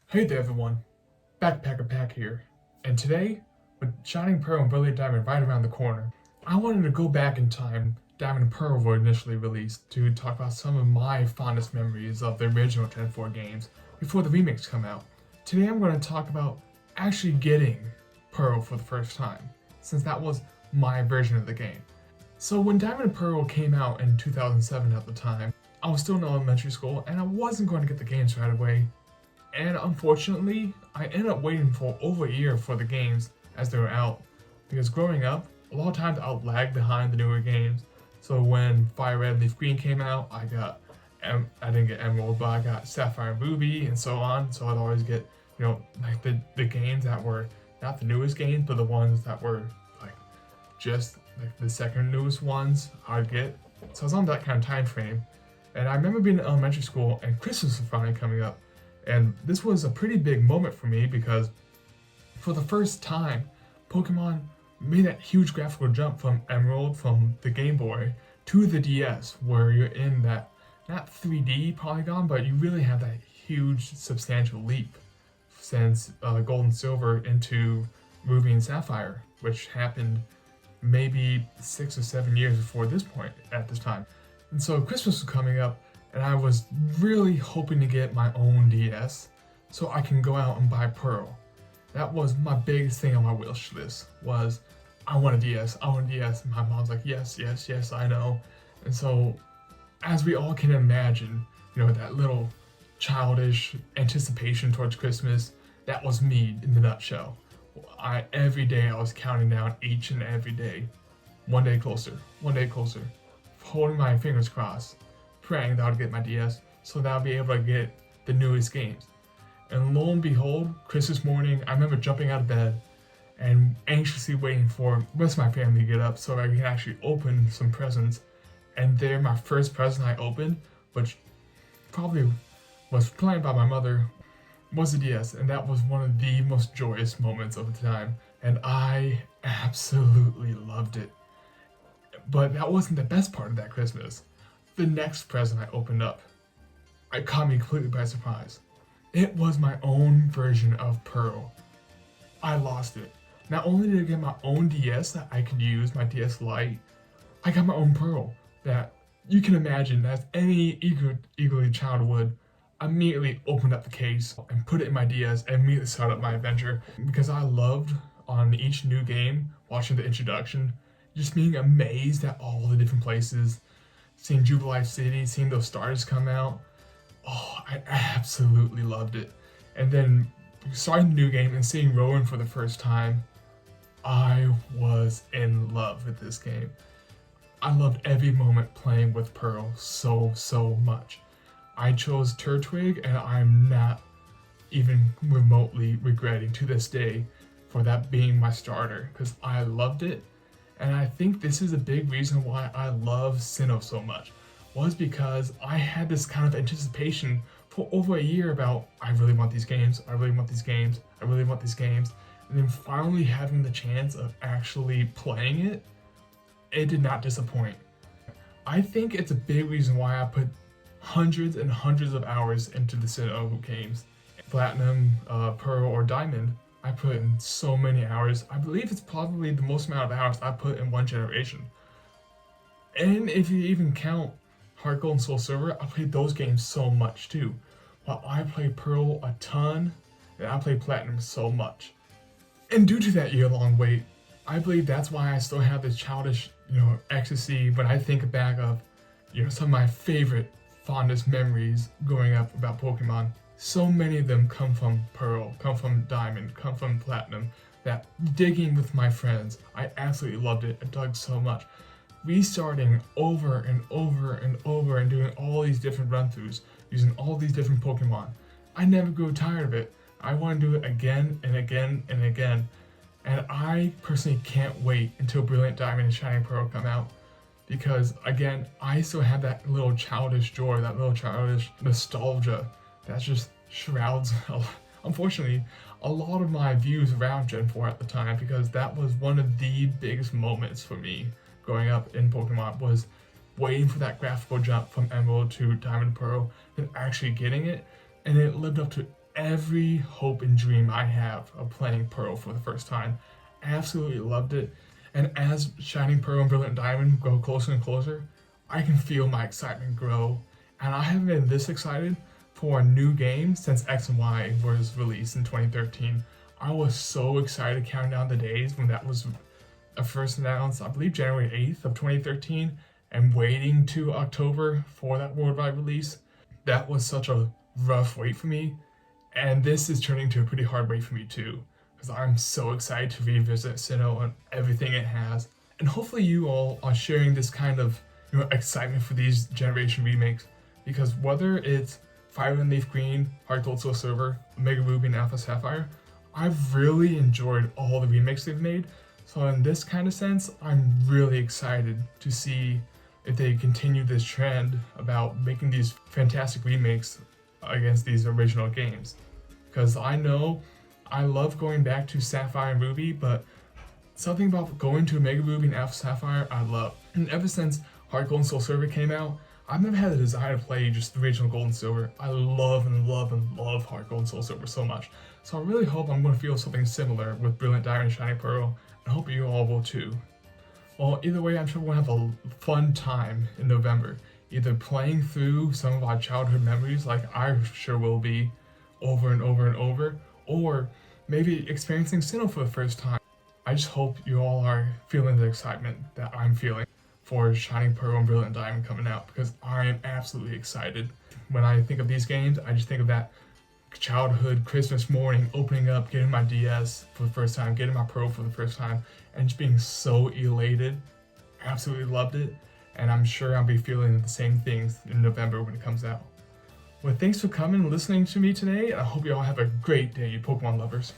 Hey there everyone, Backpacker Pack here, and today, with Shining Pearl and Brilliant Diamond right around the corner, I wanted to go back in time. Diamond and Pearl were initially released to talk about some of my fondest memories of the original Gen 4 games before the remakes come out. Today I'm going to talk about actually getting Pearl for the first time, since that was my version of the game. So when Diamond and Pearl came out in 2007 at the time, I was still in elementary school and I wasn't going to get the games right away, and unfortunately, I ended up waiting for over a year for the games as they were out. Because growing up, a lot of times I would lag behind the newer games. So when Fire Red and Leaf Green came out, I didn't get Emerald, but I got Sapphire and Ruby and so on. So I'd always get, like the games that were not the newest games, but the ones that were like just like the second newest ones I'd get. So I was on that kind of time frame. And I remember being in elementary school and Christmas was finally coming up. And this was a pretty big moment for me because for the first time, Pokemon made that huge graphical jump from Emerald, from the Game Boy, to the DS, where you're in that, not 3D polygon, but you really have that huge, substantial leap since Gold and Silver into Ruby and Sapphire, which happened maybe 6 or 7 years before this point at this time. And so Christmas was coming up, and I was really hoping to get my own DS so I can go out and buy Pearl. That was my biggest thing on my wish list was I want a DS, I want a DS. And my mom's like, yes, yes, yes, I know. And so as we all can imagine, that little childish anticipation towards Christmas, that was me in the nutshell. Every day I was counting down each and every day, one day closer, holding my fingers crossed, praying that I'd get my DS so that I'll be able to get the newest games. And lo and behold, Christmas morning, I remember jumping out of bed and anxiously waiting for the rest of my family to get up so I could actually open some presents. And there, my first present I opened, which probably was planned by my mother, was a DS, and that was one of the most joyous moments of the time. And I absolutely loved it. But that wasn't the best part of that Christmas. The next present I opened up, it caught me completely by surprise. It was my own version of Pearl. I lost it. Not only did I get my own DS that I could use, my DS Lite, I got my own Pearl that you can imagine as any eagerly child would. I immediately opened up the case and put it in my DS and immediately started up my adventure because I loved on each new game watching the introduction, just being amazed at all the different places, seeing Jubilife City, seeing those stars come out. Oh, I absolutely loved it. And then starting the new game and seeing Rowan for the first time, I was in love with this game. I loved every moment playing with Pearl so much. I chose Turtwig, and I'm not even remotely regretting to this day for that being my starter because I loved it. And I think this is a big reason why I love Sinnoh so much, was because I had this kind of anticipation for over a year about I really want these games, I really want these games, I really want these games, and then finally having the chance of actually playing it, it did not disappoint. I think it's a big reason why I put hundreds and hundreds of hours into the Sinnoh games. Platinum, Pearl, or Diamond, I put in so many hours. I believe it's probably the most amount of hours I put in one generation. And if you even count Heart Gold and Soul Silver, I played those games so much too. While I played Pearl a ton, and I played Platinum so much. And due to that year-long wait, I believe that's why I still have this childish, ecstasy when I think back of, some of my favorite, fondest memories growing up about Pokemon. So many of them come from Pearl, come from Diamond, come from Platinum. That digging with my friends, I absolutely loved it. I dug so much. Restarting over and over and over and doing all these different run-throughs, using all these different Pokemon. I never grew tired of it. I want to do it again and again and again. And I personally can't wait until Brilliant Diamond and Shining Pearl come out. Because again, I still have that little childish joy, that little childish nostalgia that just shrouds, unfortunately, a lot of my views around Gen 4 at the time, because that was one of the biggest moments for me growing up in Pokemon, was waiting for that graphical jump from Emerald to Diamond Pearl and actually getting it. And it lived up to every hope and dream I have of playing Pearl for the first time. Absolutely loved it. And as Shining Pearl and Brilliant Diamond go closer and closer, I can feel my excitement grow. And I haven't been this excited for a new game since X and Y was released in 2013. I was so excited counting down the days when that was first announced, I believe January 8th of 2013, and waiting to October for that worldwide release. That was such a rough wait for me, and this is turning to a pretty hard wait for me too, because I'm so excited to revisit Sinnoh and everything it has. And hopefully you all are sharing this kind of excitement for these generation remakes, because whether it's Fire and Leaf Green, Heart Gold Soul Silver, Omega Ruby, and Alpha Sapphire, I've really enjoyed all the remakes they've made. So in this kind of sense, I'm really excited to see if they continue this trend about making these fantastic remakes against these original games. Because I know I love going back to Sapphire and Ruby, but something about going to Omega Ruby and Alpha Sapphire I love. And ever since Heart Gold and Soul Silver came out, I've never had the desire to play just the original Gold and Silver. I love and love and love Heart Gold and Soul Silver so much. So I really hope I'm going to feel something similar with Brilliant Diamond and Shining Pearl, and I hope you all will too. Well, either way, I'm sure we'll have a fun time in November, either playing through some of our childhood memories, like I sure will be, over and over and over, or maybe experiencing Sinnoh for the first time. I just hope you all are feeling the excitement that I'm feeling for Shining Pearl and Brilliant Diamond coming out, because I am absolutely excited. When I think of these games, I just think of that childhood Christmas morning, opening up, getting my DS for the first time, getting my Pro for the first time, and just being so elated. Absolutely loved it, and I'm sure I'll be feeling the same things in November when it comes out. Well, thanks for coming and listening to me today, and I hope you all have a great day, you Pokemon lovers.